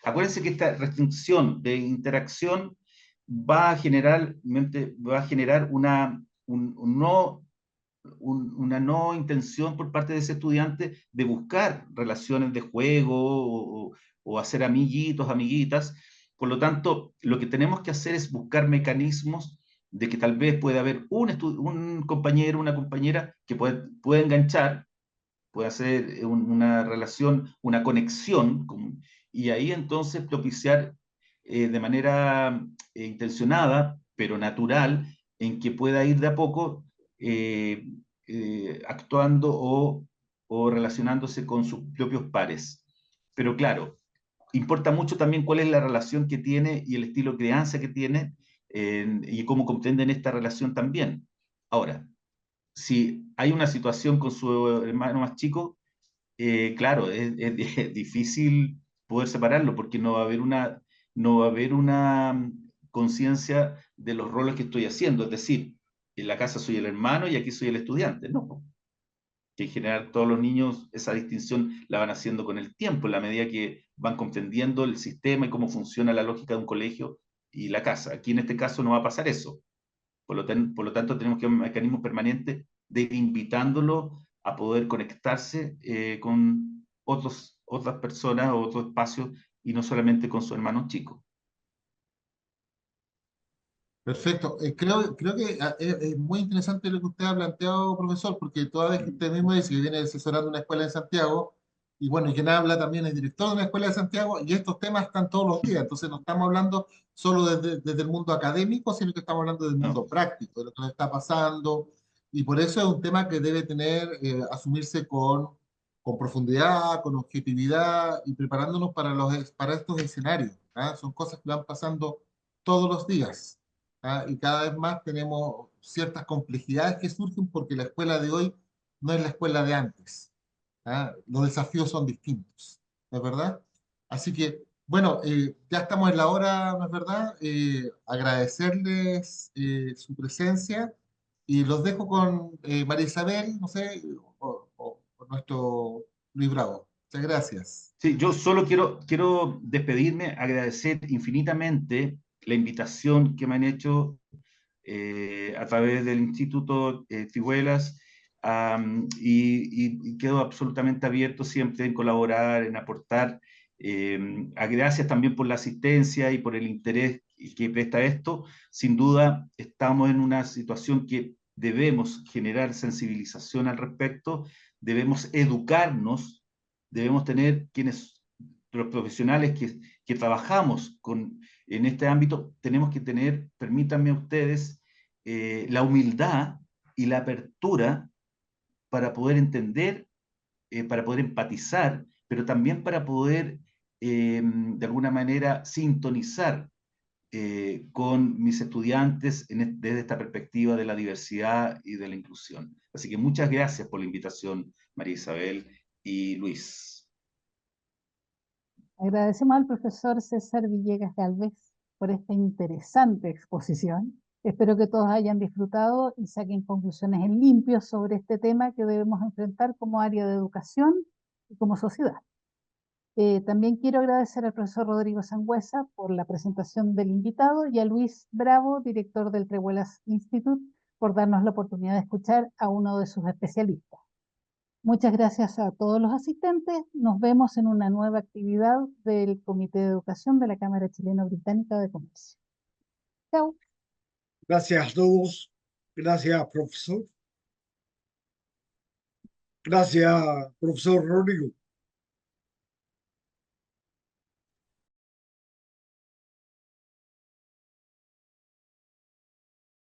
Acuérdense que esta restricción de interacción va a generar una no intención por parte de ese estudiante de buscar relaciones de juego o hacer amiguitos, amiguitas. Por lo tanto, lo que tenemos que hacer es buscar mecanismos de que tal vez pueda haber un compañero, una compañera que pueda enganchar, puede hacer una relación, una conexión, y ahí entonces propiciar de manera intencionada, pero natural, en que pueda ir de a poco eh, actuando o relacionándose con sus propios pares. Pero claro, importa mucho también cuál es la relación que tiene y el estilo de crianza que tiene y cómo comprenden esta relación también. Ahora, si hay una situación con su hermano más chico, claro, es difícil poder separarlo porque no va a haber una conciencia de los roles que estoy haciendo. Es decir, en la casa soy el hermano y aquí soy el estudiante. No, que en general todos los niños esa distinción la van haciendo con el tiempo, en la medida que van comprendiendo el sistema y cómo funciona la lógica de un colegio y la casa. Aquí en este caso no va a pasar eso. Por lo tanto, tenemos que un mecanismo permanente de ir invitándolo a poder conectarse con otras personas o otros espacios y no solamente con su hermano chico. Perfecto. Creo que es muy interesante lo que usted ha planteado, profesor, porque toda vez que usted mismo dice que viene asesorando una escuela en Santiago, y bueno, y quien habla también es director de una escuela de Santiago, y estos temas están todos los días, entonces no estamos hablando solo desde el mundo académico, sino que estamos hablando del ¿No? mundo práctico, de lo que nos está pasando, y por eso es un tema que debe asumirse con profundidad, con objetividad, y preparándonos para estos escenarios. ¿Ah? Son cosas que van pasando todos los días. ¿Ah? Y cada vez más tenemos ciertas complejidades que surgen porque la escuela de hoy no es la escuela de antes. ¿Ah? Los desafíos son distintos, ¿no es verdad? Así que, bueno, ya estamos en la hora, ¿no es verdad? Agradecerles su presencia y los dejo con María Isabel, no sé, o nuestro Luis Bravo. Muchas gracias. Sí, yo solo quiero despedirme, agradecer infinitamente la invitación que me han hecho a través del Instituto Trihuelas, y quedo absolutamente abierto siempre en colaborar, en aportar. Gracias también por la asistencia y por el interés que presta esto. Sin duda, estamos en una situación que debemos generar sensibilización al respecto, debemos educarnos, debemos tener los profesionales que trabajamos en este ámbito, tenemos que tener, permítanme ustedes, la humildad y la apertura para poder entender, para poder empatizar, pero también para poder, de alguna manera, sintonizar con mis estudiantes desde esta perspectiva de la diversidad y de la inclusión. Así que muchas gracias por la invitación, María Isabel y Luis. Agradecemos al profesor César Villegas Galvez por esta interesante exposición. Espero que todos hayan disfrutado y saquen conclusiones en limpio sobre este tema que debemos enfrentar como área de educación y como sociedad. También quiero agradecer al profesor Rodrigo Sangüesa por la presentación del invitado y a Luis Bravo, director del Trehuelas Institute, por darnos la oportunidad de escuchar a uno de sus especialistas. Muchas gracias a todos los asistentes. Nos vemos en una nueva actividad del Comité de Educación de la Cámara Chileno-Británica de Comercio. Chao. Gracias a todos. Gracias, profesor. Gracias, profesor Rodrigo.